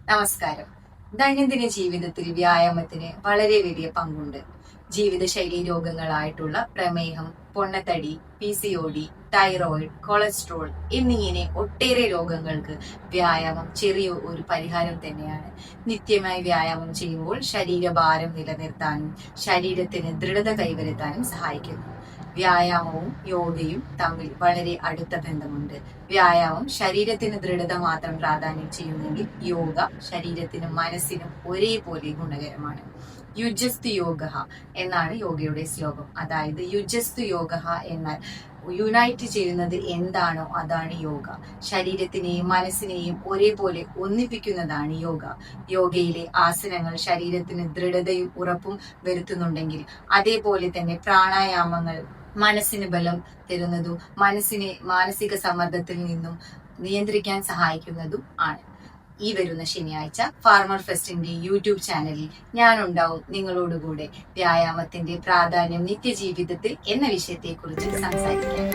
നമസ്കാരം. ദൈനംദിന ജീവിതത്തിൽ വ്യായാമത്തിന് വളരെ വലിയ പങ്കുണ്ട്. ജീവിതശൈലി രോഗങ്ങളായിട്ടുള്ള പ്രമേഹം, പൊണ്ണത്തടി, PCOD, തൈറോയിഡ്, കൊളസ്ട്രോൾ എന്നിങ്ങനെ ഒട്ടേറെ രോഗങ്ങൾക്ക് വ്യായാമം ചെറിയ ഒരു പരിഹാരം തന്നെയാണ്. നിത്യമായി വ്യായാമം ചെയ്യുമ്പോൾ ശരീരഭാരം നിലനിർത്താനും ശരീരത്തിന് ദൃഢത കൈവരുത്താനും സഹായിക്കുന്നു. വ്യായാമവും യോഗയും തമ്മിൽ വളരെ അടുത്ത ബന്ധമുണ്ട്. വ്യായാമം ശരീരത്തിന് ദൃഢത മാത്രം പ്രാധാന്യം ചെയ്യുന്നെങ്കിൽ യോഗ ശരീരത്തിനും മനസ്സിനും ഒരേപോലെ ഗുണകരമാണ്. യുജസ്തു യോഗ എന്നാണ് യോഗയുടെ ശ്ലോകം. അതായത് യുജസ്തു യോഗ എന്നാൽ യുണൈറ്റ് ചെയ്യുന്നത് എന്താണോ അതാണ് യോഗ. ശരീരത്തിനെയും മനസ്സിനെയും ഒരേപോലെ ഒന്നിപ്പിക്കുന്നതാണ് യോഗ. യോഗയിലെ ആസനങ്ങൾ ശരീരത്തിന് ദൃഢതയും ഉറപ്പും വരുത്തുന്നുണ്ടെങ്കിൽ അതേപോലെ തന്നെ പ്രാണായാമങ്ങൾ മനസ്സിന് ബലം തരുന്നതും മനസ്സിനെ മാനസിക സമ്മർദ്ദത്തിൽ നിന്നും നിയന്ത്രിക്കാൻ സഹായിക്കുന്നതും ആണ്. ഈ വരുന്ന ശനിയാഴ്ച ഫാർമർ ഫെസ്റ്റിന്റെ യൂട്യൂബ് ചാനലിൽ ഞാനുണ്ടാവും നിങ്ങളോടുകൂടെ വ്യായാമത്തിന്റെ പ്രാധാന്യം നിത്യജീവിതത്തിൽ എന്ന വിഷയത്തെക്കുറിച്ച് സംസാരിക്കാൻ.